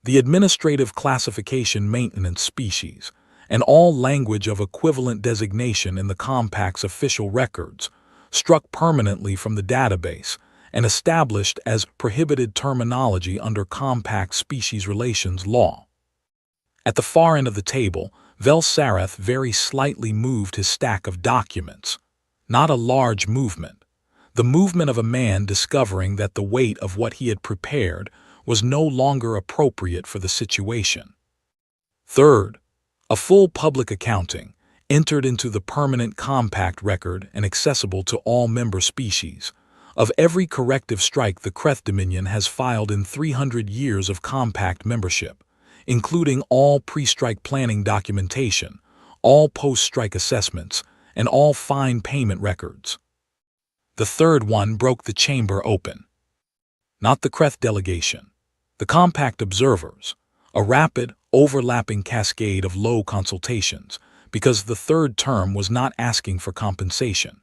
Speaker 1: the administrative classification maintenance species, and all language of equivalent designation in the Compact's official records, struck permanently from the database and established as prohibited terminology under Compact species relations law. At the far end of the table, Vel Sarath very slightly moved his stack of documents. Not a large movement. The movement of a man discovering that the weight of what he had prepared was no longer appropriate for the situation. Third, a full public accounting, entered into the permanent compact record and accessible to all member species, of every corrective strike the Creth Dominion has filed in 300 years of compact membership, including all pre-strike planning documentation, all post-strike assessments, and all fine payment records. The third one broke the chamber open. Not the Creth delegation, the compact observers, a rapid, overlapping cascade of low consultations, because the third term was not asking for compensation.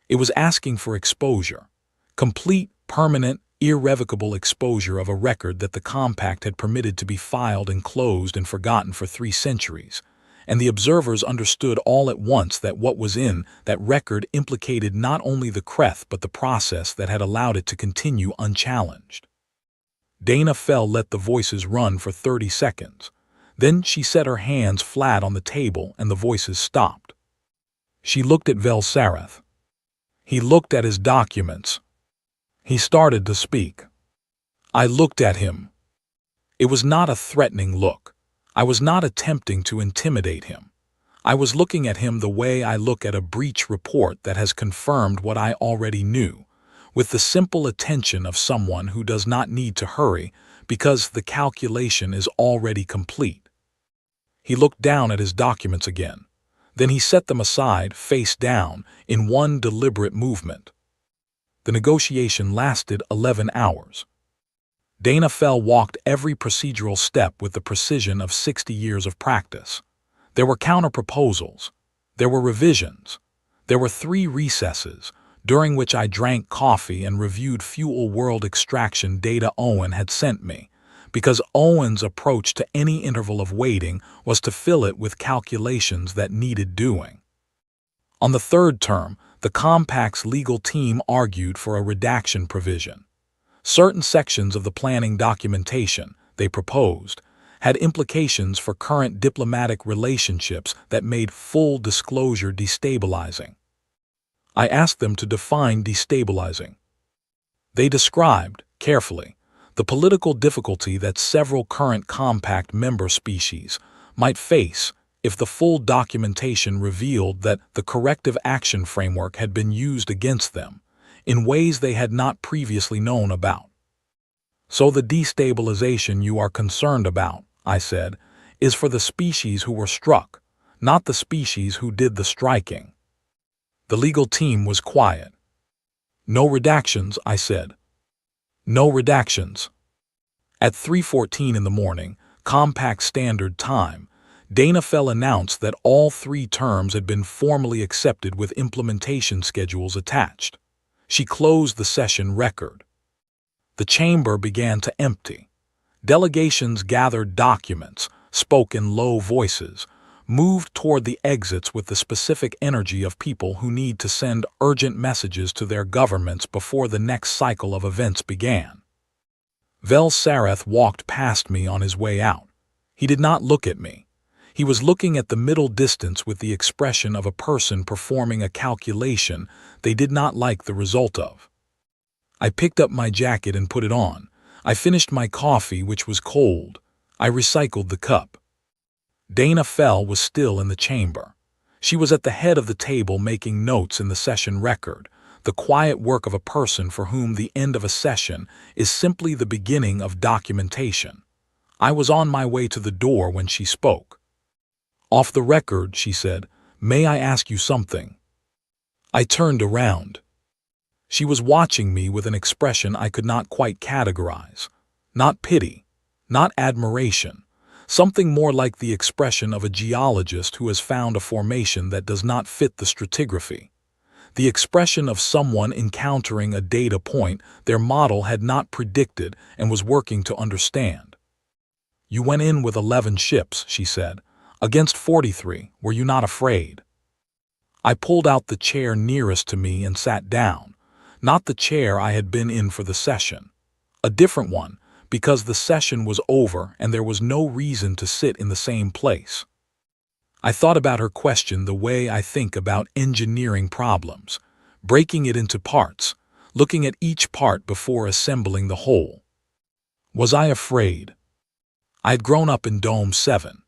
Speaker 1: It was asking for exposure, complete, permanent, irrevocable exposure of a record that the compact had permitted to be filed and closed and forgotten for 3 centuries, and the observers understood all at once that what was in that record implicated not only the Creth but the process that had allowed it to continue unchallenged. Dana Fell let the voices run for 30 seconds. Then she set her hands flat on the table and the voices stopped. She looked at Velsarath. He looked at his documents. He started to speak. I looked at him. It was not a threatening look. I was not attempting to intimidate him. I was looking at him the way I look at a breach report that has confirmed what I already knew, with the simple attention of someone who does not need to hurry because the calculation is already complete. He looked down at his documents again. Then he set them aside, face down, in one deliberate movement. The negotiation lasted 11 hours. Dana Fell walked every procedural step with the precision of 60 years of practice. There were counter-proposals. There were revisions. There were 3 recesses, during which I drank coffee and reviewed fuel world extraction data Owen had sent me, because Owen's approach to any interval of waiting was to fill it with calculations that needed doing. On the third term, the compact's legal team argued for a redaction provision. Certain sections of the planning documentation, they proposed, had implications for current diplomatic relationships that made full disclosure destabilizing. I asked them to define destabilizing. They described, carefully, the political difficulty that several current compact member species might face if the full documentation revealed that the corrective action framework had been used against them in ways they had not previously known about. So the destabilization you are concerned about, I said, is for the species who were struck, not the species who did the striking. The legal team was quiet. No redactions, I said. No redactions. At 3:14 in the morning, Compact Standard Time, Dana Fell announced that all 3 terms had been formally accepted with implementation schedules attached. She closed the session record. The chamber began to empty. Delegations gathered documents, spoke in low voices, moved toward the exits with the specific energy of people who need to send urgent messages to their governments before the next cycle of events began. Velsarath walked past me on his way out. He did not look at me. He was looking at the middle distance with the expression of a person performing a calculation they did not like the result of. I picked up my jacket and put it on. I finished my coffee, which was cold. I recycled the cup. Dana Fell was still in the chamber. She was at the head of the table making notes in the session record, the quiet work of a person for whom the end of a session is simply the beginning of documentation. I was on my way to the door when she spoke. "Off the record," she said, "may I ask you something?" I turned around. She was watching me with an expression I could not quite categorize. Not pity, not admiration. Something more like the expression of a geologist who has found a formation that does not fit the stratigraphy. The expression of someone encountering a data point their model had not predicted and was working to understand. "You went in with 11 ships," she said, "against 43. Were you not afraid?" I pulled out the chair nearest to me and sat down, not the chair I had been in for the session. A different one, because the session was over and there was no reason to sit in the same place. I thought about her question the way I think about engineering problems, breaking it into parts, looking at each part before assembling the whole. Was I afraid? I had grown up in Dome 7.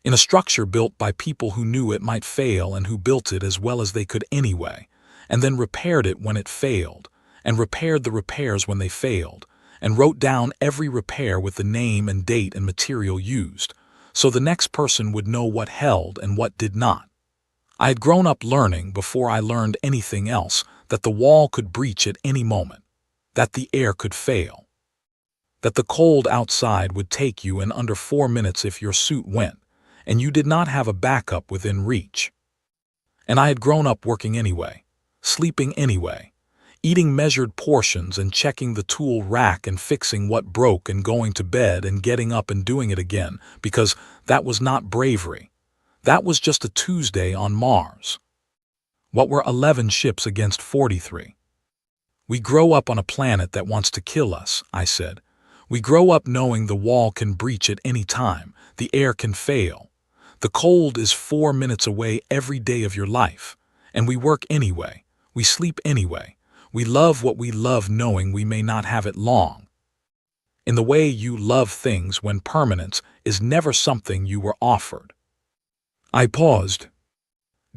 Speaker 1: in a structure built by people who knew it might fail and who built it as well as they could anyway, and then repaired it when it failed, and repaired the repairs when they failed, and wrote down every repair with the name and date and material used, so the next person would know what held and what did not. I had grown up learning, before I learned anything else, that the wall could breach at any moment, that the air could fail, that the cold outside would take you in under 4 minutes if your suit went, and you did not have a backup within reach. And I had grown up working anyway, sleeping anyway, eating measured portions and checking the tool rack and fixing what broke and going to bed and getting up and doing it again, because that was not bravery. That was just a Tuesday on Mars. What were 11 ships against 43? We grow up on a planet that wants to kill us, I said. We grow up knowing the wall can breach at any time, the air can fail. The cold is 4 minutes away every day of your life, and we work anyway, we sleep anyway. We love what we love knowing we may not have it long. In the way you love things when permanence is never something you were offered. I paused.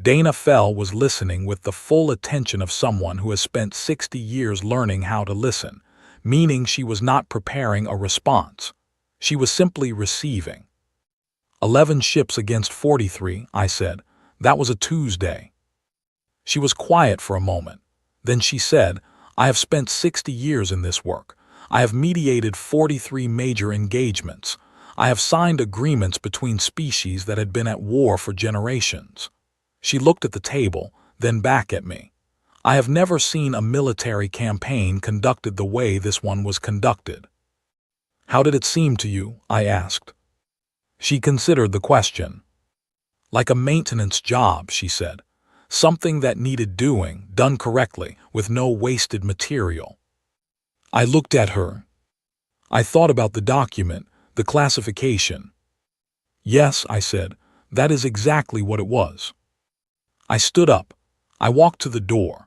Speaker 1: Dana Fell was listening with the full attention of someone who has spent 60 years learning how to listen, meaning she was not preparing a response. She was simply receiving. 11 ships against 43, I said. That was a Tuesday. She was quiet for a moment. Then she said, I have spent 60 years in this work. I have mediated 43 major engagements. I have signed agreements between species that had been at war for generations. She looked at the table, then back at me. I have never seen a military campaign conducted the way this one was conducted. How did it seem to you? I asked. She considered the question. Like a maintenance job, she said. Something that needed doing, done correctly, with no wasted material. I looked at her. I thought about the document, the classification. Yes, I said, that is exactly what it was. I stood up. I walked to the door.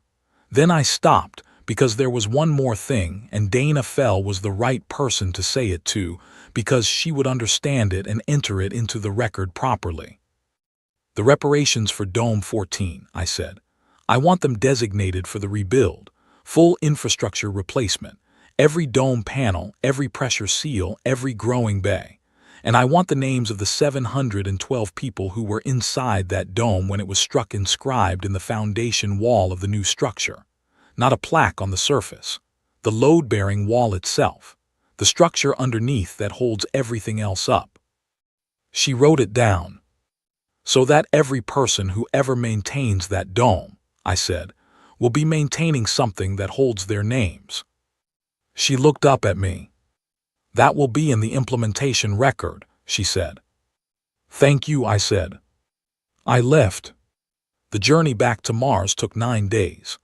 Speaker 1: Then I stopped, because there was one more thing, and Dana Fell was the right person to say it to, because she would understand it and enter it into the record properly. The reparations for Dome 14, I said. I want them designated for the rebuild, full infrastructure replacement, every dome panel, every pressure seal, every growing bay. And I want the names of the 712 people who were inside that dome when it was struck inscribed in the foundation wall of the new structure. Not a plaque on the surface. The load-bearing wall itself. The structure underneath that holds everything else up. She wrote it down. So that every person who ever maintains that dome, I said, will be maintaining something that holds their names. She looked up at me. That will be in the implementation record, she said. Thank you, I said. I left. The journey back to Mars took 9 days.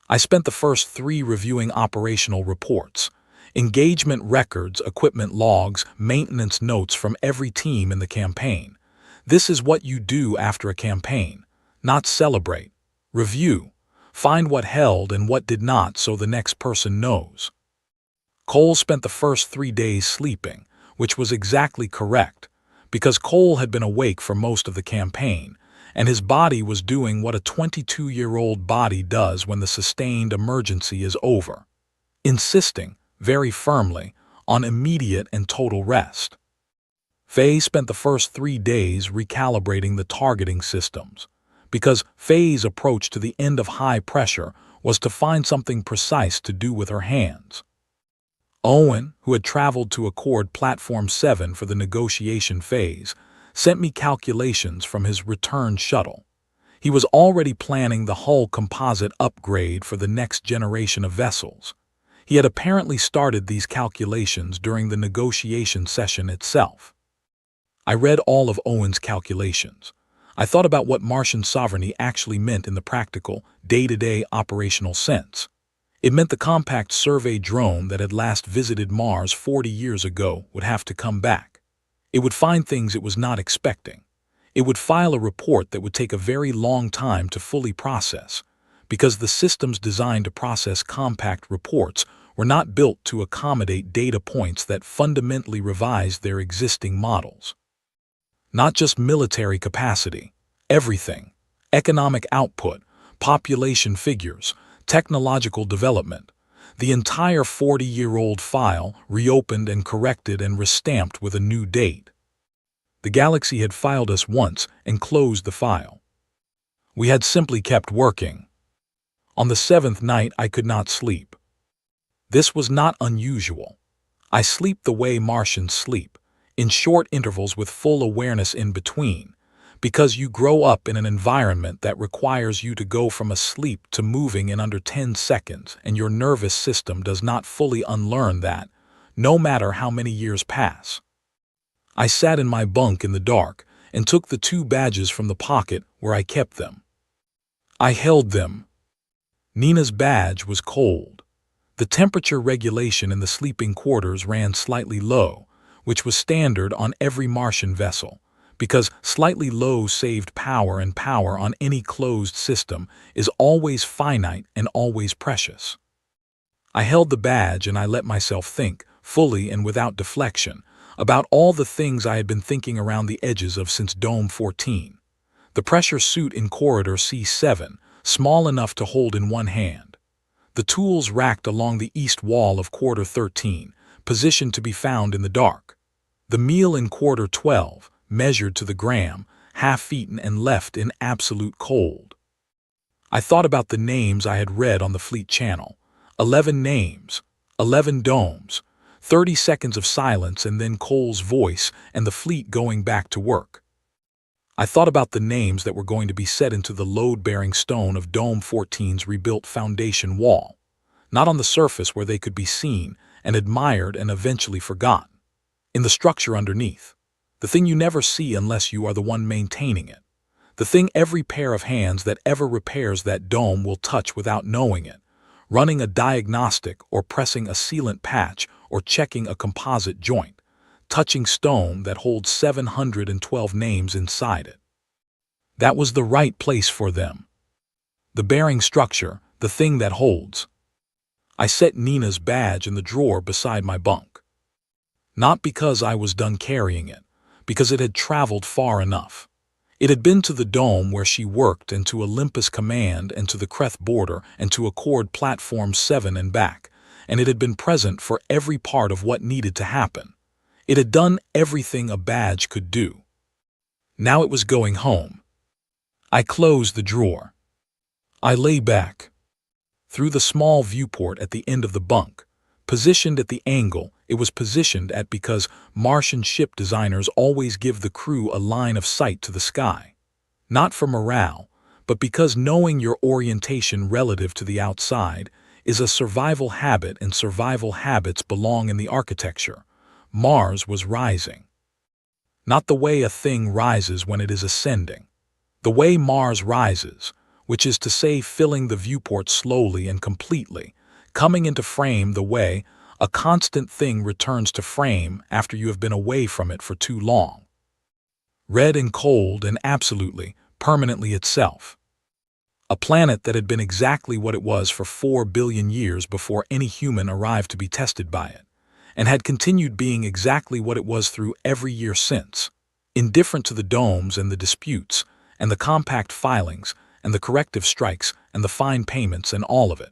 Speaker 1: I spent the first 3 reviewing operational reports, engagement records, equipment logs, maintenance notes from every team in the campaign. This is what you do after a campaign, not celebrate. Review. Find what held and what did not so the next person knows. Cole spent the first 3 days sleeping, which was exactly correct, because Cole had been awake for most of the campaign, and his body was doing what a 22-year-old body does when the sustained emergency is over, insisting, very firmly, on immediate and total rest. Faye spent the first 3 days recalibrating the targeting systems, because Faye's approach to the end of high pressure was to find something precise to do with her hands. Owen, who had traveled to Accord Platform 7 for the negotiation phase, sent me calculations from his return shuttle. He was already planning the hull composite upgrade for the next generation of vessels. He had apparently started these calculations during the negotiation session itself. I read all of Owen's calculations. I thought about what Martian sovereignty actually meant in the practical, day-to-day operational sense. It meant the compact survey drone that had last visited Mars 40 years ago would have to come back. It would find things it was not expecting. It would file a report that would take a very long time to fully process, because the systems designed to process compact reports were not built to accommodate data points that fundamentally revised their existing models. Not just military capacity, everything: economic output, population figures, technological development. The entire 40-year-old file reopened and corrected and restamped with a new date. The galaxy had filed us once and closed the file. We had simply kept working. On the seventh night, I could not sleep. This was not unusual. I sleep the way Martians sleep, in short intervals with full awareness in between, because you grow up in an environment that requires you to go from asleep to moving in under 10 seconds, and your nervous system does not fully unlearn that, no matter how many years pass. I sat in my bunk in the dark and took the 2 badges from the pocket where I kept them. I held them. Nina's badge was cold. The temperature regulation in the sleeping quarters ran slightly low, which was standard on every Martian vessel, because slightly low saved power, and power on any closed system is always finite and always precious. I held the badge and I let myself think, fully and without deflection, about all the things I had been thinking around the edges of since Dome 14. The pressure suit in Corridor C7, small enough to hold in one hand. The tools racked along the east wall of Quarter 13, positioned to be found in the dark. The meal in Quarter 12, measured to the gram, half-eaten and left in absolute cold. I thought about the names I had read on the Fleet Channel. 11 names, 11 domes, 30 seconds of silence, and then Cole's voice and the fleet going back to work. I thought about the names that were going to be set into the load-bearing stone of Dome 14's rebuilt foundation wall, not on the surface where they could be seen and admired and eventually forgotten. In the structure underneath, the thing you never see unless you are the one maintaining it, the thing every pair of hands that ever repairs that dome will touch without knowing it, running a diagnostic or pressing a sealant patch or checking a composite joint, touching stone that holds 712 names inside it. That was the right place for them. The bearing structure, the thing that holds. I set Nina's badge in the drawer beside my bunk. Not because I was done carrying it, because it had traveled far enough. It had been to the dome where she worked, and to Olympus Command, and to the Kreth border, and to Accord Platform 7 and back, and it had been present for every part of what needed to happen. It had done everything a badge could do. Now it was going home. I closed the drawer. I lay back. Through the small viewport at the end of the bunk, positioned at the angle it was positioned at because Martian ship designers always give the crew a line of sight to the sky. Not for morale, but because knowing your orientation relative to the outside is a survival habit, and survival habits belong in the architecture. Mars was rising. Not the way a thing rises when it is ascending. The way Mars rises, which is to say filling the viewport slowly and completely, coming into frame the way a constant thing returns to frame after you have been away from it for too long. Red and cold and absolutely, permanently itself. A planet that had been exactly what it was for 4 billion years before any human arrived to be tested by it, and had continued being exactly what it was through every year since, indifferent to the domes and the disputes, and the compact filings, and the corrective strikes, and the fine payments, and all of it.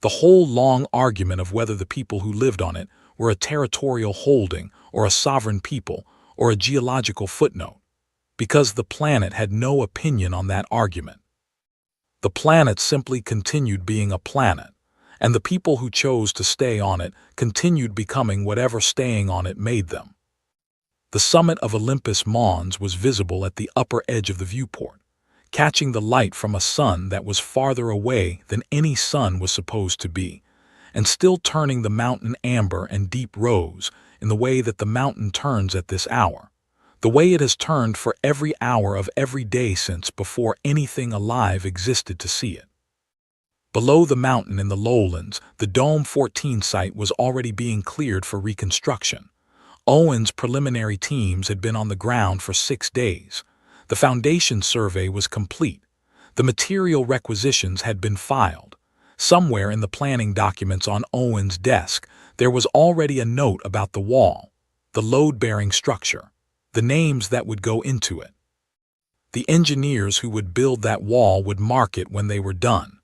Speaker 1: The whole long argument of whether the people who lived on it were a territorial holding, or a sovereign people, or a geological footnote, because the planet had no opinion on that argument. The planet simply continued being a planet, and the people who chose to stay on it continued becoming whatever staying on it made them. The summit of Olympus Mons was visible at the upper edge of the viewport, catching the light from a sun that was farther away than any sun was supposed to be, and still turning the mountain amber and deep rose in the way that the mountain turns at this hour, the way it has turned for every hour of every day since before anything alive existed to see it. Below the mountain in the lowlands, the Dome 14 site was already being cleared for reconstruction. Owen's preliminary teams had been on the ground for 6 days. The foundation survey was complete. The material requisitions had been filed. Somewhere in the planning documents on Owen's desk, there was already a note about the wall, the load-bearing structure. the names that would go into it. The engineers who would build that wall would mark it when they were done.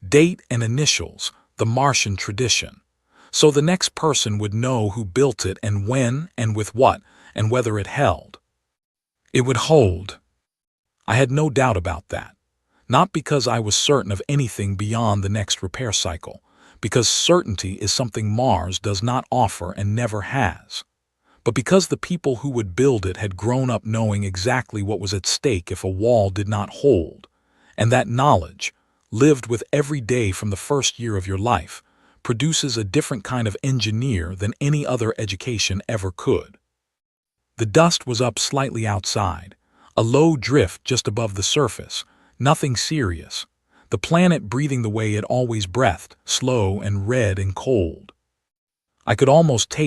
Speaker 1: Date and initials, the Martian tradition. So the next person would know who built it and when and with what and whether it held. It would hold. I had no doubt about that. Not because I was certain of anything beyond the next repair cycle, because certainty is something Mars does not offer and never has, but because the people who would build it had grown up knowing exactly what was at stake if a wall did not hold, and that knowledge, lived with every day from the first year of your life, produces a different kind of engineer than any other education ever could. The dust was up slightly outside, a low drift just above the surface, nothing serious, the planet breathing the way it always breathed, slow and red and cold. I could almost taste